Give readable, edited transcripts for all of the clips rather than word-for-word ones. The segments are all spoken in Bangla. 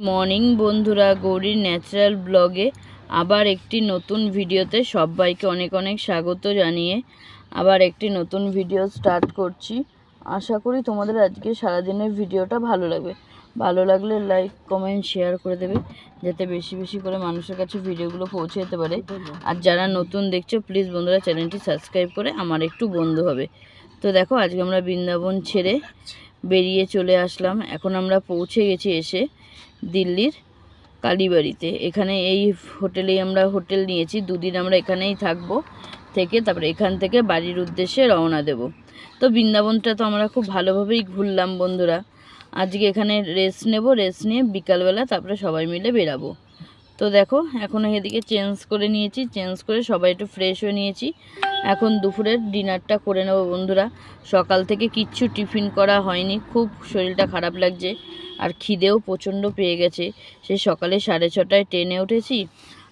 মর্নিং বন্ধুরা, গৌরীর ন্যাচারাল ব্লগে আবার একটি নতুন ভিডিওতে সবাইকে অনেক অনেক স্বাগত জানিয়ে আবার একটি নতুন ভিডিও স্টার্ট করছি। আশা করি তোমাদের আজকে সারাদিনের ভিডিওটা ভালো লাগবে। ভালো লাগলে লাইক কমেন্ট শেয়ার করে দেবে, যাতে বেশি বেশি করে মানুষের কাছে ভিডিওগুলো পৌঁছে যেতে পারে। আর যারা নতুন দেখছো প্লিজ বন্ধুরা চ্যানেলটি সাবস্ক্রাইব করে আমার একটু বন্ধু হবে। তো দেখো, আজকে আমরা বৃন্দাবন ছেড়ে বেরিয়ে চলে আসলাম। এখন আমরা পৌঁছে গেছি এসে দিল্লির কালীবাড়িতে। এখানে এই হোটেলেই আমরা হোটেল নিয়েছি, দুদিন আমরা এখানেই থাকবো। থেকে তারপরে এখান থেকে বাড়ির উদ্দেশ্যে রওনা দেব। তো বৃন্দাবনটা তো আমরা খুব ভালোভাবেই ঘুরলাম বন্ধুরা। আজকে এখানে রেস্ট নেব, রেস্ট নিয়ে বিকালবেলা তারপরে সবাই মিলে বেরাবো। তো দেখো, এখন এদিকে চেঞ্জ করে নিয়েছি, চেঞ্জ করে সবাই একটু ফ্রেশ হয়ে নিয়েছি। এখন দুপুরের ডিনারটা করে নেব বন্ধুরা। সকাল থেকে কিচ্ছু টিফিন করা হয়নি, খুব শরীরটা খারাপ লাগছে আর খিদেও প্রচণ্ড পেয়ে গেছে। সেই সকালে 6:30টায় ট্রেনে উঠেছি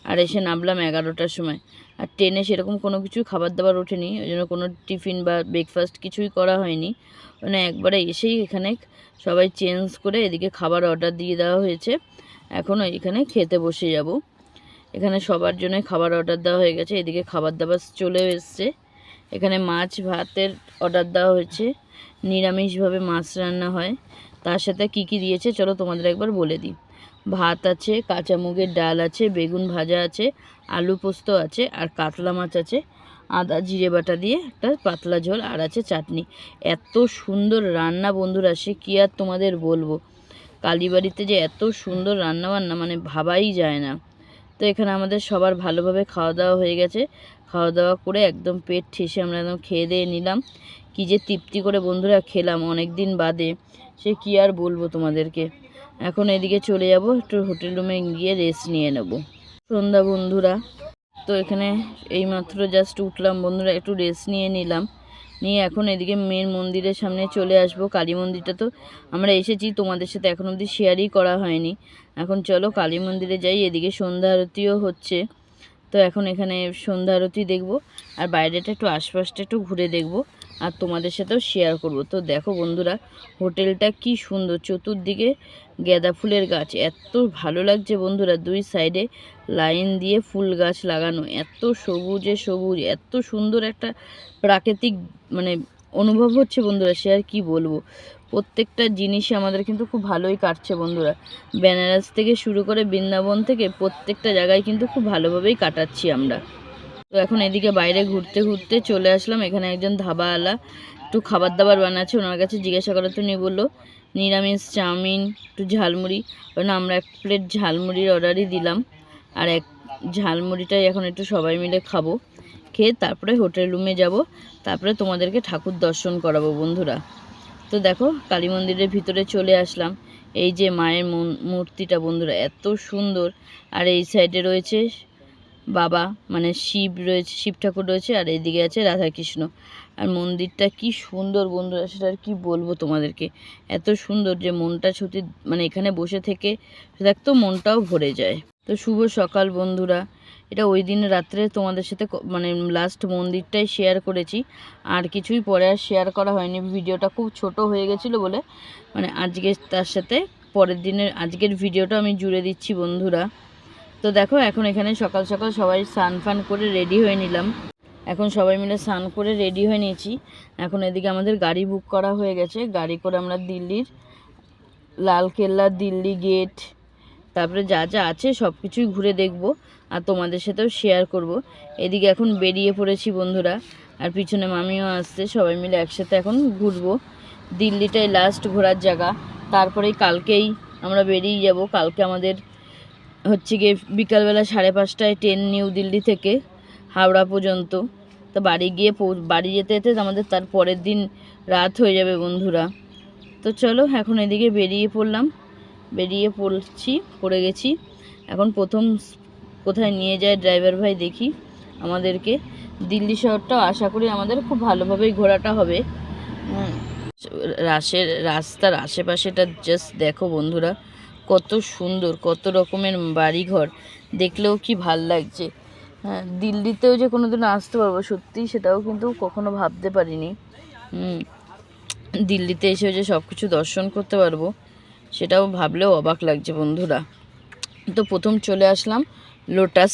আর এসে নামলাম 11টার সময়। আর ট্রেনে সেরকম কোনো কিছু খাবার দাবার ওঠেনি, ওই জন্য কোনো টিফিন বা ব্রেকফাস্ট কিছুই করা হয়নি। মানে একবারে এসেই এখানে সবাই চেঞ্জ করে এদিকে খাবার অর্ডার দিয়ে দেওয়া হয়েছে। এখন এখানে খেতে বসে যাব। এখানে সবার জন্য খাবার অর্ডার দেওয়া হয়ে গেছে, এদিকে খাবার দাবার চলে এসছে। এখানে মাছ ভাতের অর্ডার দেওয়া হয়েছে, নিরামিষভাবে মাছ রান্না হয়। তার সাথে কি কি দিয়েছে চলো তোমাদের একবার বলে দিই। ভাত আছে, কাঁচা মুগের ডাল আছে, বেগুন ভাজা আছে, আলু পোস্ত আছে, আর কাতলা মাছ আছে আদা জিরে বাটা দিয়ে একটা পাতলা ঝোল, আর আছে চাটনি। এত সুন্দর রান্না বন্ধুরা, সে কী আর তোমাদের বলবো। কালীবাড়িতে যে এত সুন্দর রান্নাবান্না মানে ভাবাই যায় না। তো এখানে আমাদের সবার ভালোভাবে খাওয়া দাওয়া হয়ে গেছে। খাওয়া দাওয়া করে একদম পেট ঠেসে আমরা একদম খেয়ে দিয়ে নিলাম। কী যে তৃপ্তি করে বন্ধুরা খেলাম অনেক দিন বাদে, সে কী আর বলবো তোমাদেরকে। এখন এদিকে চলে যাব, একটু হোটেল রুমে গিয়ে রেস্ট নিয়ে নেব। সন্ধ্যা বন্ধুরা, তো এখানে এইমাত্র জাস্ট উঠলাম বন্ধুরা, একটু রেস্ট নিয়ে নিলাম। নিয়ে এখন এদিকে মেন মন্দিরের সামনে চলে আসবো। কালী মন্দিরটা তো আমরা এসেছি, তোমাদের সাথে এখন অবধি শেয়ারই করা হয়নি। এখন চলো কালী মন্দিরে যাই। এদিকে সন্ধ্যা আরতিও হচ্ছে, তো এখন এখানে সন্ধ্যা আরতি দেখবো আর বাইরেটা একটু আশপাশটা একটু ঘুরে দেখব আর তোমাদের সাথেও শেয়ার করব। তো দেখো বন্ধুরা, হোটেলটা কি সুন্দর, চতুর্দিকে গাঁদা ফুলের গাছ, এত ভালো লাগছে বন্ধুরা। দুই সাইডে লাইন দিয়ে ফুল গাছ লাগানো, এত সবুজে সবুজ, এত সুন্দর একটা প্রাকৃতিক মানে অনুভব হচ্ছে বন্ধুরা, সে আর কি বলবো। প্রত্যেকটা জিনিসই আমাদের কিন্তু খুব ভালোই কাটছে বন্ধুরা। বেনারস থেকে শুরু করে বৃন্দাবন থেকে প্রত্যেকটা জায়গায় কিন্তু খুব ভালোভাবেই কাটাচ্ছি আমরা। তো এখন এদিকে বাইরে ঘুরতে ঘুরতে চলে আসলাম। এখানে একজন ধাবাওয়ালা একটু খাবার দাবার বানাচ্ছে, ওনার কাছে জিজ্ঞাসা করা তো নিয়ে বললো নিরামিষ চাউমিন, একটু ঝালমুড়ি। কারণ আমরা 1 প্লেট ঝালমুড়ির অর্ডারই দিলাম, আর এক ঝালমুড়িটাই এখন একটু সবাই মিলে খাবো। খেয়ে তারপরে হোটেল রুমে যাব, তারপরে তোমাদেরকে ঠাকুর দর্শন করাবো বন্ধুরা। তো দেখো কালী মন্দিরের ভিতরে চলে আসলাম। এই যে মায়ের মূর্তিটা বন্ধুরা এত সুন্দর, আর এই সাইডে রয়েছে বাবা মানে শিব রয়েছে, শিব ঠাকুর রয়েছে, আর এইদিকে আছে রাধাকৃষ্ণ। আর মন্দিরটা কি সুন্দর বন্ধুরা, সেটা আর কি বলবো তোমাদেরকে। এত সুন্দর যে মনটা সত্যি মানে এখানে বসে থেকে দেখতো মনটাও ভরে যায়। তো শুভ সকাল বন্ধুরা, এটা ওই দিন রাত্রে তোমাদের সাথে মানে লাস্ট মন্দিরটাই শেয়ার করেছি, আর কিছুই পরে আর শেয়ার করা হয়নি। ভিডিওটা খুব ছোট হয়ে গেছিলো বলে মানে আজকে তার সাথে পরের দিনের আজকের ভিডিওটা আমি জুড়ে দিচ্ছি বন্ধুরা। তো দেখো এখন এখানে সকাল সকাল সবাই স্নান ফান করে রেডি হয়ে নিলাম। এখন সবাই মিলে স্নান করে রেডি হয়ে নিয়েছি। এখন এদিকে আমাদের গাড়ি বুক করা হয়ে গেছে, গাড়ি করে আমরা দিল্লির লালকেল্লা, দিল্লি গেট, তারপরে যা যা আছে সব কিছুই ঘুরে দেখব আর তোমাদের সাথেও শেয়ার করব। এদিকে এখন বেরিয়ে পড়েছি বন্ধুরা, আর পিছনে মামিও আসছে, সবাই মিলে একসাথে এখন ঘুরবো। দিল্লিটাই লাস্ট ঘোরার জায়গা, তারপরেই কালকেই আমরা বেরিয়ে যাব। কালকে আমাদের হচ্ছে গিয়ে বিকালবেলা 5:30টায় ট্রেন নিউ দিল্লি থেকে হাওড়া পর্যন্ত। তো বাড়ি গিয়ে বাড়ি যেতে যেতে আমাদের তার পরের দিন রাত হয়ে যাবে বন্ধুরা। তো চলো এখন এদিকে পড়ে গেছি। এখন প্রথম কোথায় নিয়ে যায় ড্রাইভার ভাই দেখি আমাদেরকে। দিল্লি শহরটাও আশা করি আমাদের খুব ভালোভাবেই ঘোরাটা হবে। রাস্তার আশেপাশেটা জাস্ট দেখো বন্ধুরা, কত সুন্দর, কত রকমের বাড়িঘর, দেখলেও কি ভাল লাগছে। হ্যাঁ, দিল্লিতেও যে কোনোদিন আসতে পারবো সত্যি সেটাও কিন্তু কখনো ভাবতে পারিনি। দিল্লিতে এসেও যে সব কিছু দর্শন করতে পারবো সেটাও ভাবলেও অবাক লাগছে বন্ধুরা। তো প্রথম চলে আসলাম লোটাস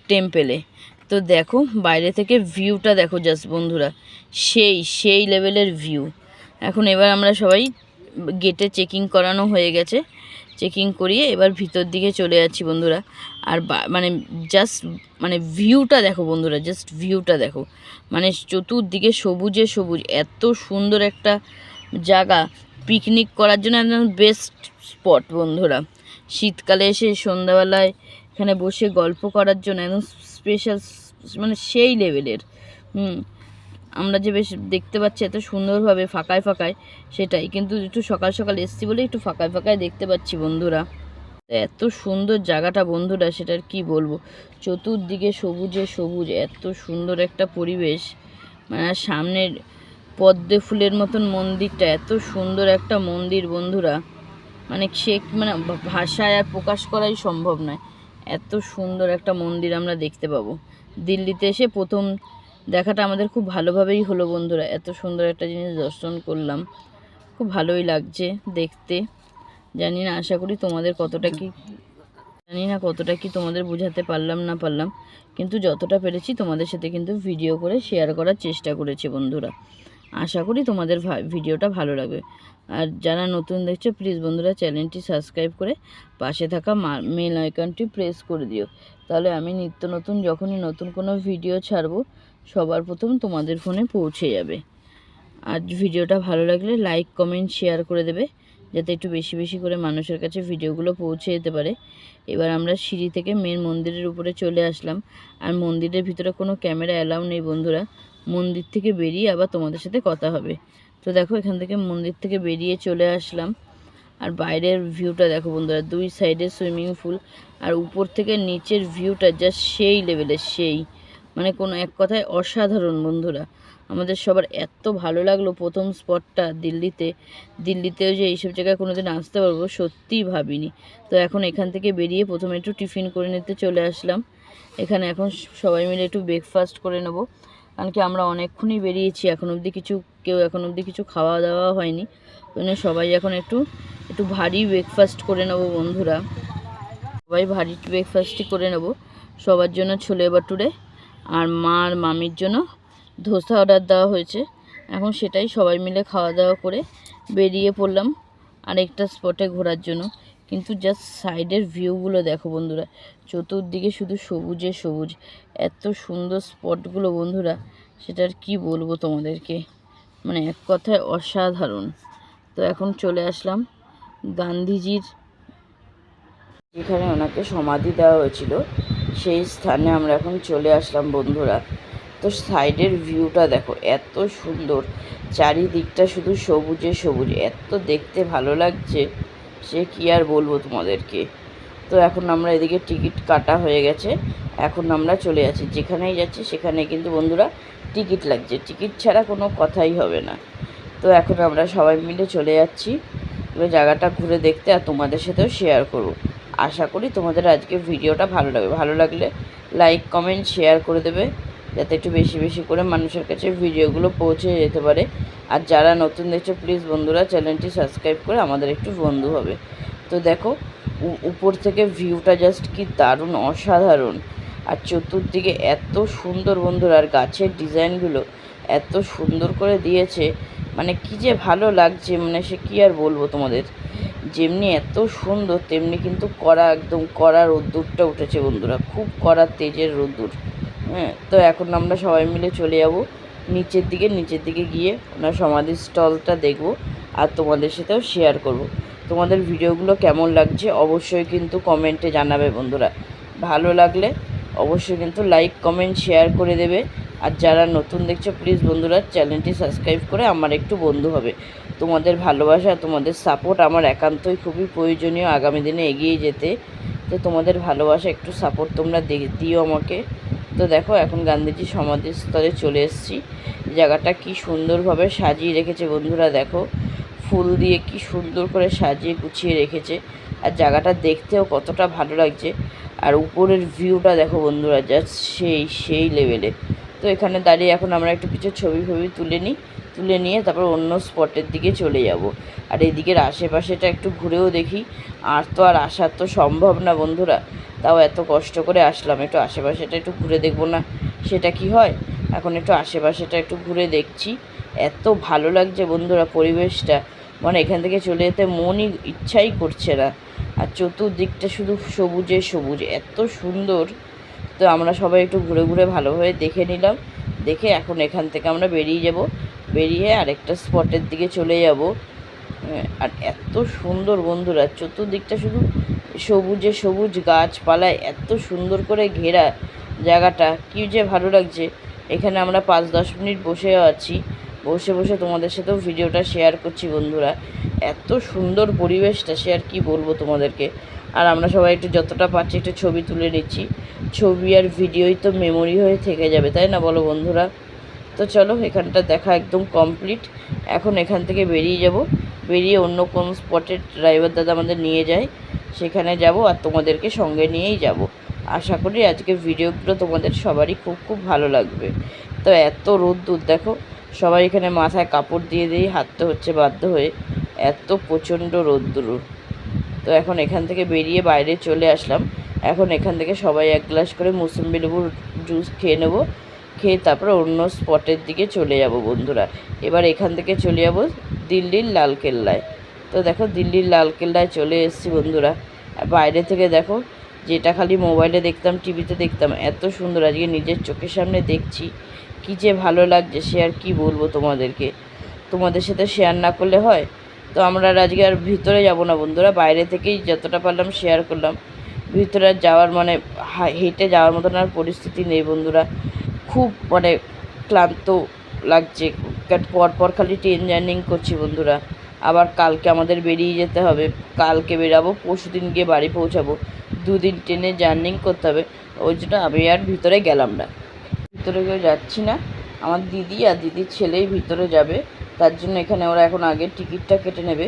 টেম্পেলে। তো দেখো বাইরে থেকে ভিউটা দেখো জাস্ট বন্ধুরা, সেই লেভেলের ভিউ। এখন এবার আমরা সবাই গেটে চেকিং করানো হয়ে গেছে, চেকিং করিয়ে এবার ভিতর দিকে চলে যাচ্ছি বন্ধুরা। আর মানে জাস্ট মানে ভিউটা দেখো বন্ধুরা, জাস্ট ভিউটা দেখো, মানে চতুর্দিকে সবুজে সবুজ, এত সুন্দর একটা জায়গা পিকনিক করার জন্য একদম বেস্ট স্পট বন্ধুরা। শীতকালে এসে সন্ধ্যাবেলায় এখানে বসে গল্প করার জন্য একদম স্পেশাল, মানে সেই লেভেলের। আমরা যে বেশ দেখতে পাচ্ছি এত সুন্দরভাবে ফাঁকায় ফাঁকায়, সেটাই কিন্তু একটু সকাল সকাল এসছি বলে একটু ফাঁকায় ফাঁকায় দেখতে পাচ্ছি বন্ধুরা। এত সুন্দর জায়গাটা বন্ধুরা, সেটার কি বলবো, চতুর্দিকে সবুজে সবুজ, এত সুন্দর একটা পরিবেশ। মানে সামনের পদ্মে ফুলের মতন মন্দিরটা, এত সুন্দর একটা মন্দির বন্ধুরা, মানে সে মানে ভাষায় আর প্রকাশ করাই সম্ভব নয়। এত সুন্দর একটা মন্দির আমরা দেখতে পাবো। দিল্লিতে এসে প্রথম দেখাটা আমাদের খুব ভালোভাবেই হলো বন্ধুরা। এত সুন্দর একটা জিনিস দর্শন করলাম, খুব ভালোই লাগছে দেখতে। জানি না, আশা করি তোমাদের কতটা কি তোমাদের বোঝাতে পারলাম না পারলাম, কিন্তু যতটা পেরেছি তোমাদের সাথে কিন্তু ভিডিও করে শেয়ার করার চেষ্টা করেছি বন্ধুরা। আশা করি তোমাদের ভিডিওটা ভালো লাগবে। আর যারা নতুন দেখছো প্লিজ বন্ধুরা চ্যানেলটি সাবস্ক্রাইব করে পাশে থাকা বেল আইকনটি প্রেস করে দিও, তাহলে আমি নিত্য নতুন যখনই নতুন কোনো ভিডিও ছাড়বো সবার প্রথম তোমাদের ফোনে পৌঁছে যাবে। আর ভিডিওটা ভালো লাগলে লাইক কমেন্ট শেয়ার করে দেবে, যাতে একটু বেশি বেশি করে মানুষের কাছে ভিডিওগুলো পৌঁছে যেতে পারে। এবার আমরা সিঁড়ি থেকে মেন মন্দিরের উপরে চলে আসলাম। আর মন্দিরের ভিতরে কোনো ক্যামেরা অ্যালাউ নেই বন্ধুরা, মন্দির থেকে বেরিয়ে আবার তোমাদের সাথে কথা হবে। তো দেখো এখান থেকে মন্দির থেকে বেরিয়ে চলে আসলাম। আর বাইরের ভিউটা দেখো বন্ধুরা, দুই সাইডে সুইমিং পুল, আর উপর থেকে নিচের ভিউটা জাস্ট সেই লেভেলের, মানে কোনো এক কথায় অসাধারণ বন্ধুরা। আমাদের সবার এত ভালো লাগলো প্রথম স্পটটা দিল্লিতেও যে এইসব জায়গায় কোনোদিন আসতে পারবো সত্যিই ভাবিনি। তো এখন এখান থেকে বেরিয়ে প্রথমে একটু টিফিন করে নিতে চলে আসলাম। এখানে এখন সবাই মিলে একটু ব্রেকফাস্ট করে নেব, কারণ কি আমরা অনেকক্ষণই বেরিয়েছি, এখন অবধি কিছু খাওয়া দাওয়া হয়নি। ওই সবাই এখন একটু ভারী ব্রেকফাস্ট করে নেব বন্ধুরা, সবাই ভারী ব্রেকফাস্টই করে নেব। সবার জন্য ছোলে বাটুরে আর মার মামির জন্য ধোসা অর্ডার দেওয়া হয়েছে। এখন সেটাই সবাই মিলে খাওয়া দাওয়া করে বেরিয়ে পড়লাম আরেকটা স্পটে ঘোরার জন্য। কিন্তু জাস্ট সাইডের ভিউগুলো দেখো বন্ধুরা, চতুর্দিকে শুধু সবুজে সবুজ, এত সুন্দর স্পটগুলো বন্ধুরা, সেটার কি বলবো তোমাদেরকে, মানে এক কথায় অসাধারণ। তো এখন চলে আসলাম গান্ধীজির যেখানে ওনাকে সমাধি দেওয়া হয়েছিল সেই স্থানে আমরা এখন চলে আসলাম বন্ধুরা। তো সাইডের ভিউটা দেখো এত সুন্দর, চারিদিকটা শুধু সবুজে সবুজ, এত দেখতে ভালো লাগছে সে কি আর বলবো তোমাদেরকে। তো এখন আমরা এদিকে টিকিট কাটা হয়ে গেছে, এখন আমরা চলে যাচ্ছি, যেখানেই যাচ্ছি সেখানে কিন্তু বন্ধুরা টিকিট লাগছে, টিকিট ছাড়া কোনো কথাই হবে না। তো এখন আমরা সবাই মিলে চলে যাচ্ছি এবার জায়গাটা ঘুরে দেখতে, আর তোমাদের সাথেও শেয়ার করব। আশা করি তোমাদের আজকে ভিডিওটা ভালো লাগবে, ভালো লাগলে লাইক কমেন্ট শেয়ার করে দেবে, যাতে একটু বেশি বেশি করে মানুষের কাছে ভিডিওগুলো পৌঁছে যেতে পারে। আর যারা নতুন দেখছো প্লিজ বন্ধুরা চ্যানেলটি সাবস্ক্রাইব করে আমাদের একটু বন্ধু হবে। তো দেখো উপর থেকে ভিউটা জাস্ট কি দারুণ, অসাধারণ। আর চতুর্দিকে এত সুন্দর বন্ধুরা, আর গাছের ডিজাইনগুলো এত সুন্দর করে দিয়েছে, মানে কি যে ভালো লাগছে, মানে সে কি আর বলবো তোমাদের। যেমনি এত সুন্দর তেমনি কিন্তু একদম কড়া রোদ্দুরটা উঠেছে বন্ধুরা, খুব কড়া তেজের রোদ্দুর। হ্যাঁ, তো এখন আমরা সবাই মিলে চলে যাব নিচের দিকে গিয়ে ওনার সমাধি স্থলটা দেখব, আর তোমাদের সাথেও শেয়ার করব। তোমাদের ভিডিওগুলো কেমন লাগছে অবশ্যই কিন্তু কমেন্টে জানাবে বন্ধুরা, ভালো লাগলে অবশ্যই কিন্তু লাইক কমেন্ট শেয়ার করে দেবে। আর যারা নতুন দেখছো প্লিজ বন্ধুরা চ্যানেলটি সাবস্ক্রাইব করে আমার একটু বন্ধু হবে। তোমাদের ভালোবাসা, তোমাদের সাপোর্ট আমার একান্তই খুবই প্রয়োজনীয় আগামী দিনে এগিয়ে যেতে। তো তোমাদের ভালোবাসা একটু সাপোর্ট তোমরা দিও আমাকে। তো দেখো এখন গান্ধীজি সমাধিস্থলে চলে এসেছি, জায়গাটা কি সুন্দরভাবে সাজিয়ে রেখেছে বন্ধুরা, দেখো ফুল দিয়ে কি সুন্দর করে সাজিয়ে গুছিয়ে রেখেছে, আর জায়গাটা দেখতেও কতটা ভালো লাগছে। আর উপরের ভিউটা দেখো বন্ধুরা, জাস্ট সেই লেভেলে। তো এখানে দাঁড়িয়ে এখন আমরা একটু কিছু ছবি তুলে নিই। তো তুলে নিয়ে তারপর অন্য স্পটের দিকে চলে যাব। আর এদিকের আশেপাশেটা একটু ঘুরেও দেখি। আর তো আর আসার তো সম্ভব না বন্ধুরা, তাও এত কষ্ট করে আসলাম, একটু আশেপাশেটা একটু ঘুরে দেখবো না সেটা কি হয়। এখন একটু আশেপাশেটা একটু ঘুরে দেখছি। এত ভালো লাগছে বন্ধুরা পরিবেশটা, মানে এখান থেকে চলে যেতে মনই ইচ্ছাই করছে না। আর চতুর্দিকটা শুধু সবুজে সবুজ, এত সুন্দর। তো আমরা সবাই একটু ঘুরে ঘুরে ভালোভাবে দেখে নিলাম। দেখে এখন এখান থেকে আমরা বেরিয়ে যাব, বেরিয়ে আরেকটা স্পটের দিকে চলে যাব। আর এত সুন্দর বন্ধুরা, চতুর্দিকটা শুধু সবুজে সবুজ, গাছপালায় এত সুন্দর করে ঘেরা জায়গাটা, কী যে ভালো লাগছে। এখানে আমরা 5-10 মিনিট বসে আছি, বসে বসে তোমাদের সাথেও ভিডিওটা শেয়ার করছি বন্ধুরা। এত সুন্দর পরিবেশটা, সে আর কি বলবো তোমাদেরকে। আর আমরা সবাই একটু যতটা পারছি একটু ছবি তুলে নিচ্ছি। ছবি আর ভিডিওই তো মেমোরি হয়ে থেকে যাবে, তাই না বলো বন্ধুরা? তো চলো, এখানটা দেখা একদম কমপ্লিট। এখন এখান থেকে বেরিয়ে যাব, বেরিয়ে অন্য কোন স্পটে ড্রাইভার দাদা আমাদের নিয়ে যায়, সেখানে যাব আর তোমাদেরকে সঙ্গে নিয়েই যাব। আশা করি আজকে ভিডিওগুলো তোমাদের সবারই খুব খুব ভালো লাগবে। তো এত রোদ্দুর দেখো, সবাই এখানে মাথায় কাপড় দিয়ে দিয়েই হাঁটতে হচ্ছে বাধ্য হয়ে, এত প্রচণ্ড রোদ্দুর। তো এখন এখান থেকে বেরিয়ে বাইরে চলে আসলাম। এখন এখান থেকে সবাই 1 গ্লাস করে মুসম্বি লেবুর জুস খেয়ে নেব, খেয়ে তারপরে অন্য স্পটের দিকে চলে যাব বন্ধুরা। এবার এখান থেকে চলে যাব দিল্লির লালকেল্লায়। তো দেখো দিল্লির লালকেল্লায় চলে এসেছি বন্ধুরা। বাইরে থেকে দেখো, যেটা খালি মোবাইলে দেখতাম, টিভিতে দেখতাম, এত সুন্দর আজকে নিজের চোখের সামনে দেখছি, কী যে ভালো লাগছে সে আর কি বলবো তোমাদেরকে। তোমাদের সাথে শেয়ার না করলে হয়? তো আমরা আজকে আর ভিতরে যাব না বন্ধুরা, বাইরে থেকেই যতটা পারলাম শেয়ার করলাম। ভিতরে যাওয়ার মানে হেঁটে যাওয়ার মতন আর পরিস্থিতি নেই বন্ধুরা, খুব মানে ক্লান্ত লাগছে। পরপর খালি ট্রেন জার্নি করছি বন্ধুরা। আবার কালকে আমাদের বেরিয়ে যেতে হবে, কালকে বেরাবো, পরশুদিন গিয়ে বাড়ি পৌঁছাবো। 2 দিন ট্রেনে জার্নি করতে হবে, ওই জন্য আমি আর ভিতরে গেলাম না, ভিতরে কেউ যাচ্ছি না। আমার দিদি আর দিদির ছেলেই ভিতরে যাবে, তার জন্য এখানে ওরা এখন আগে টিকিটটা কেটে নেবে।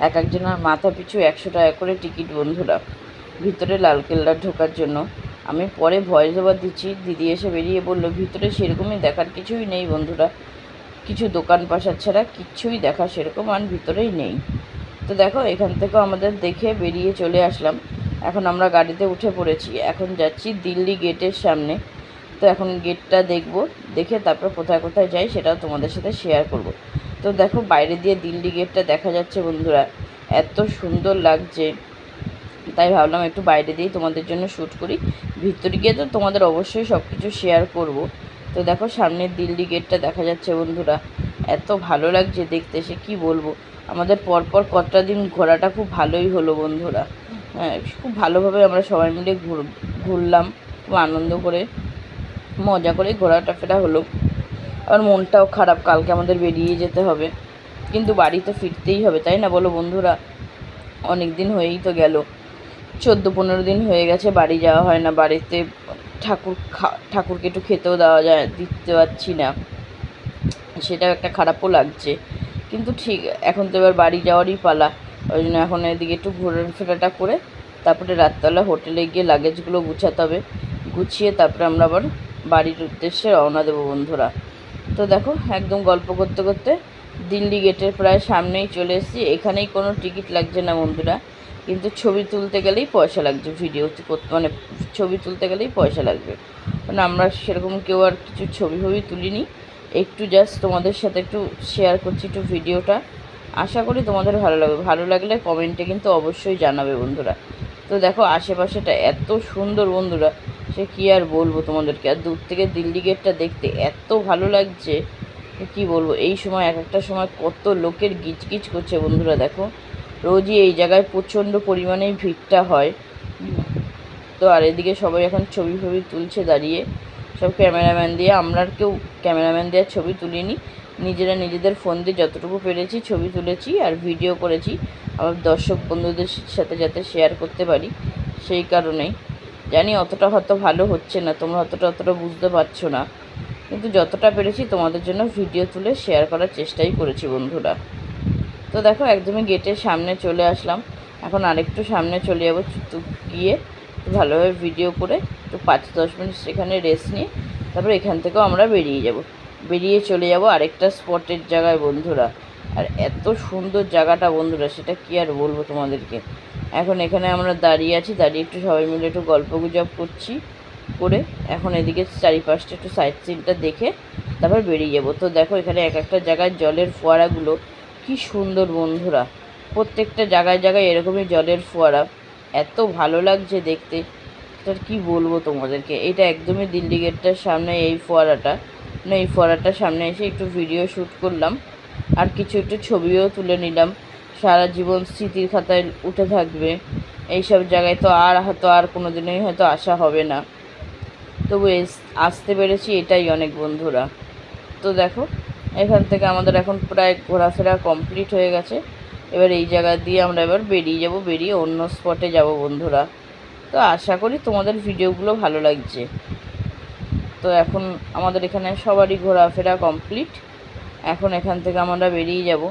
এক একজনের মাথা পিছু 100 টাকা করে টিকিট বন্ধুরা, ভিতরে লালকেল্লা ঢোকার জন্য। আমি পরে ভয়েস ওভার দিচ্ছি, দিদি এসে বেরিয়ে বলল ভিতরে সেরকমই দেখার কিছুই নেই বন্ধুরা, কিছু দোকান পাশার ছাড়া কিচ্ছুই দেখা সেরকম আর ভিতরেই নেই। তো দেখো এখান থেকেও আমাদের দেখে বেরিয়ে চলে আসলাম। এখন আমরা গাড়িতে উঠে পড়েছি, এখন যাচ্ছি দিল্লি গেটের সামনে। তো এখন গেটটা দেখব, দেখে তারপর কোথায় কোথায় যাই সেটাও তোমাদের সাথে শেয়ার করব। তো দেখো বাইরে দিয়ে দিল্লি গেটটা দেখা যাচ্ছে বন্ধুরা, এত সুন্দর লাগছে, তাই ভাবলাম একটু বাইরে দিয়েই তোমাদের জন্য শ্যুট করি। ভিতরে গিয়ে তো তোমাদের অবশ্যই সব কিছু শেয়ার করব। তো দেখো সামনের দিল্লি গেটটা দেখা যাচ্ছে বন্ধুরা, এত ভালো লাগছে দেখতে সে কি বলবো। আমাদের পরপর কতটা দিন ঘোরাটা খুব ভালোই হলো বন্ধুরা। হ্যাঁ, খুব ভালোভাবে আমরা সবাই মিলে ঘুরলাম, খুব আনন্দ করে মজা করে ঘোরাটা ফেরা হলো। আর মনটাও খারাপ, কালকে আমাদের বেরিয়ে যেতে হবে, কিন্তু বাড়ি তো ফিরতেই হবে, তাই না বলো বন্ধুরা? অনেক দিন হয়েই তো গেল, 14-15 দিন হয়ে গেছে বাড়ি যাওয়া হয় না। বাড়িতে ঠাকুরকে একটু খেতেও দিতে পারছি না, সেটাও একটা খারাপও লাগছে। কিন্তু ঠিক এখন তো এবার বাড়ি যাওয়ারই পালা, ওই জন্য এখন এদিকে একটু ঘোরাফেরাটা করে তারপরে রাতবেলা হোটেলে গিয়ে লাগেজগুলো গুছাতে হবে, গুছিয়ে তারপরে আমরা আবার বাড়ির উদ্দেশ্যে রওনা দেবো বন্ধুরা। তো দেখো একদম গল্প করতে করতে দিল্লি গেটের প্রায় সামনেই চলে এসেছি। এখানেই কোনো টিকিট লাগছে না বন্ধুরা, কিন্তু ছবি তুলতে গেলেই পয়সা লাগছে, ভিডিও মানে ছবি তুলতে গেলেই পয়সা লাগবে। মানে আমরা সেরকম কেউ আর কিছু ছবি তুলিনি, একটু জাস্ট তোমাদের সাথে একটু শেয়ার করছি একটু ভিডিওটা। আশা করি তোমাদের ভালো লাগবে, ভালো লাগলে কমেন্টে কিন্তু অবশ্যই জানাবে বন্ধুরা। তো দেখো আশেপাশেটা এত সুন্দর বন্ধুরা, সে কী আর বলবো তোমাদেরকে। আর দূর থেকে দিল্লি গেটটা দেখতে এত ভালো লাগছে কি বলবো। এই সময় এক একটা সময় কত লোকের গিজগিজ করছে বন্ধুরা, দেখো রোজই এই জায়গায় প্রচণ্ড পরিমাণেই ভিড়টা হয়। তো আর এদিকে সবাই এখন ছবি তুলছে দাঁড়িয়ে, সব ক্যামেরাম্যান দিয়ে। আমরা কেউ ক্যামেরাম্যান দিয়ে ছবি তুলিনি, নিজেরা নিজেদের ফোন দিয়ে যতটুকু পেরেছি ছবি তুলেছি আর ভিডিও করেছি, আমার দর্শক বন্ধুদের সাথে যাতে শেয়ার করতে পারি সেই কারণেই। জানি অতটা হয়তো ভালো হচ্ছে না, তোমরা অতটা বুঝতে পারছো না, কিন্তু যতটা পেরেছি তোমাদের জন্য ভিডিও তুলে শেয়ার করার চেষ্টাই করেছি বন্ধুরা। তো দেখো একদমই গেটের সামনে চলে আসলাম, এখন আরেকটু সামনে চলে যাবো, গিয়ে ভালোভাবে ভিডিও করে একটু 5-10 মিনিট সেখানে রেস্ট নিয়ে তারপরে এখান থেকেও আমরা বেরিয়ে যাব। বেরিয়ে চলে যাব আরেকটা স্পটের জায়গায় বন্ধুরা। আর এত সুন্দর জায়গাটা বন্ধুরা, সেটা কি আর বলবো তোমাদেরকে। এখন এখানে আমরা দাঁড়িয়ে আছি, দাঁড়িয়ে একটু সবাই মিলে একটু গল্প গুজব করছি, করে এখন এদিকে চারিপাশটা একটু সাইট সিনটা দেখে তারপর বেরিয়ে যাবো। তো দেখো এখানে এক একটা জায়গায় জলের ফোয়ারাগুলো কি সুন্দর বন্ধুরা, প্রত্যেকটা জায়গায় জায়গায় এরকমই জলের ফোয়ারা, এত ভালো লাগছে দেখতে, এটার কি বলবো তোমাদেরকে। এটা একদমই দিল্লি গেটটার সামনে এই ফোয়ারাটা, মানে এই ফোয়ারাটার সামনে এসে একটু ভিডিও শ্যুট করলাম, আর কিছু একটু ছবিও তুলে নিলাম, সারা জীবন স্মৃতির খাতায় উঠে থাকবে। এইসব জায়গায় তো আর কোনো দিনই হয়তো আসা হবে না, তবু আসতে পেরেছি এটাই অনেক বন্ধুরা। তো দেখো এখান থেকে আমাদের এখন প্রায় ঘোরাফেরা কমপ্লিট হয়ে গেছে। এবার এই জায়গা দিয়ে আমরা এবার বেরিয়ে যাব, বেরিয়ে অন্য স্পটে যাব বন্ধুরা। তো আশা করি তোমাদের ভিডিওগুলো ভালো লাগছে। তো এখন আমাদের এখানে সবারই ঘোরাফেরা কমপ্লিট, এখন এখান থেকে আমরা বেরিয়ে যাব।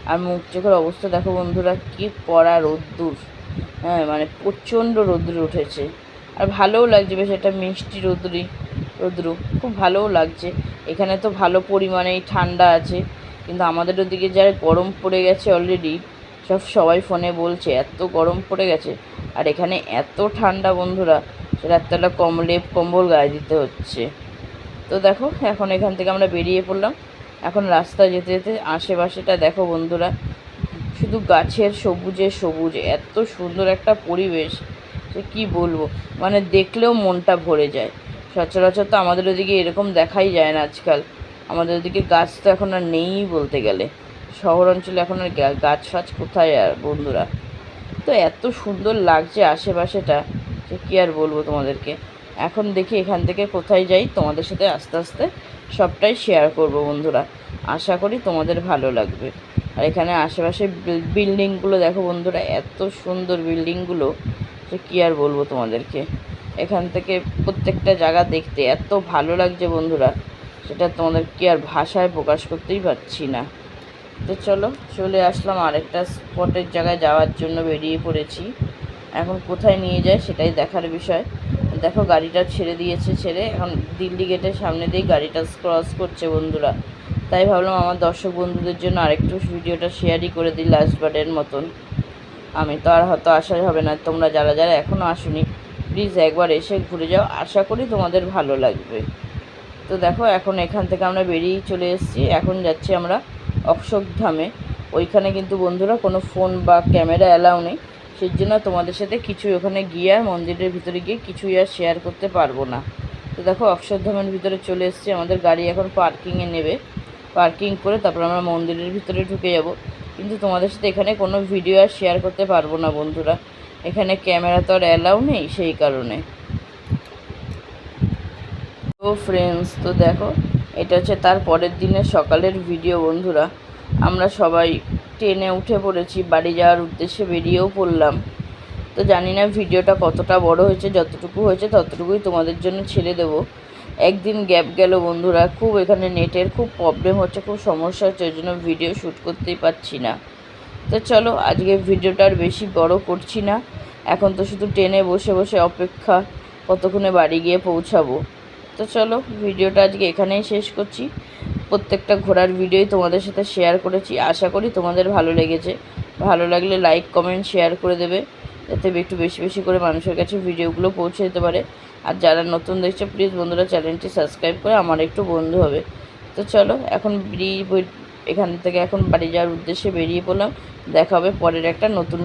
আর মুখ চোখের অবস্থা দেখো বন্ধুরা, কি কড়া রোদ্দুর, হ্যাঁ মানে প্রচণ্ড রোদ্দুর উঠেছে। আর ভালোও লাগছে, বেশ একটা মিষ্টি রোদ্রু, খুব ভালোও লাগছে। এখানে তো ভালো পরিমাণেই ঠান্ডা আছে, কিন্তু আমাদের ওদিকে যা গরম পড়ে গেছে অলরেডি, সবাই ফোনে বলছে এত গরম পড়ে গেছে। আর এখানে এত ঠান্ডা বন্ধুরা, সেটা একটা কম্বল গায়ে দিতে হচ্ছে। তো দেখো এখন এখান থেকে আমরা বেরিয়ে পড়লাম। এখন রাস্তা যেতে যেতে আশেপাশেটা দেখো বন্ধুরা, শুধু গাছের সবুজে সবুজ, এত সুন্দর একটা পরিবেশ যে কী বলবো, মানে দেখলেও মনটা ভরে যায়। সচরাচর তো আমাদের ওদিকে এরকম দেখাই যায় না আজকাল, আমাদের ওদিকে গাছ তো এখন আর নেই বলতে গেলে, শহর অঞ্চলে এখন আর গাছ ফাছ কোথায় আর বন্ধুরা। তো এত সুন্দর লাগছে আশেপাশেটা যে কী আর বলবো তোমাদেরকে। এখন দেখি এখান থেকে কোথায় যাই, তোমাদের সাথে আস্তে আস্তে সবটাই শেয়ার করব বন্ধুরা, আশা করি তোমাদের ভালো লাগবে। আর এখানে আশেপাশে বিল্ডিংগুলো দেখো বন্ধুরা, এত সুন্দর বিল্ডিংগুলো যে কী আর বলবো তোমাদেরকে। এখান থেকে প্রত্যেকটা জায়গা দেখতে এত ভালো লাগছে বন্ধুরা, সেটা তোমাদের কি আর ভাষায় প্রকাশ করতেই পারছি না। তো চলো চলে আসলাম আরেকটা স্পটের জায়গায় যাওয়ার জন্য, বেরিয়ে পড়েছি। এখন কোথায় নিয়ে যায় সেটাই দেখার বিষয়। দেখো গাড়িটা ছেড়ে দিয়েছে, ছেড়ে এখন দিল্লি গেটের সামনে দিয়ে গাড়িটা ক্রস করছে বন্ধুরা। তাই ভাবলাম আমার দর্শক বন্ধুদের জন্য আরেকটু ভিডিওটা শেয়ারই করে দিই লাস্টবারের মতন। আমি তো আর হয়তো আসা হবে না, তোমরা যারা যারা এখনও আসোনি প্লিজ একবার এসে ঘুরে যাও, আশা করি তোমাদের ভালো লাগবে। তো দেখো এখন এখান থেকে আমরা বেরিয়ে চলে এসেছি, এখন যাচ্ছি আমরা অক্ষরধামে। ওইখানে কিন্তু বন্ধুরা কোনো ফোন বা ক্যামেরা অ্যালাউ নেই, সেই জন্য তোমাদের সাথে কিছুই ওখানে গিয়ে আর মন্দিরের ভিতরে গিয়ে কিছুই আর শেয়ার করতে পারবো না। তো দেখো অক্ষরধামের ভিতরে চলে এসেছি, আমাদের গাড়ি এখন পার্কিংয়ে নেবে, পার্কিং করে তারপর আমরা মন্দিরের ভিতরে ঢুকে যাব। কিন্তু তোমাদের সাথে এখানে কোনো ভিডিও আর শেয়ার করতে পারবো না বন্ধুরা, এখানে ক্যামেরা তো আর অ্যালাউ নেই সেই কারণে। তো ফ্রেন্ডস, তো দেখো এটা হচ্ছে তার পরের দিনের সকালের ভিডিও বন্ধুরা। আমরা সবাই ট্রেনে উঠে পড়েছি, বাড়ি যাওয়ার উদ্দেশ্যে বেরিয়েও পড়লাম। তো জানি না ভিডিওটা কতটা বড় হয়েছে, যতটুকু হয়েছে ততটুকুই তোমাদের জন্য ছেড়ে দেবো। একদিন গ্যাপ গেল বন্ধুরা, খুব এখানে নেটের খুব প্রবলেম হচ্ছে, খুব সমস্যা হচ্ছে, ওই জন্য ভিডিও শ্যুট করতেই পারছি না। তো চলো আজকে ভিডিওটা আর বেশি বড় করছি না, এখন তো শুধু ট্রেনে বসে বসে অপেক্ষা কতক্ষণে বাড়ি গিয়ে পৌঁছাবো। তো চলো ভিডিওটা আজকে এখানেই শেষ করছি। প্রত্যেকটা ঘোরার ভিডিওই তোমাদের সাথে শেয়ার করেছি, আশা করি তোমাদের ভালো লেগেছে। ভালো লাগলে লাইক কমেন্ট শেয়ার করে দেবে, যাতে একটু বেশি বেশি করে মানুষের কাছে ভিডিওগুলো পৌঁছে যেতে পারে। আর যারা নতুন দেখছে প্লিজ বন্ধুরা চ্যানেলটি সাবস্ক্রাইব করে আমার একটু বন্ধু হবে। তো চলো এখন এখান থেকে এখন বাড়ি যাওয়ার উদ্দেশ্যে বেরিয়ে পড়লাম, দেখা হবে পরের একটা নতুন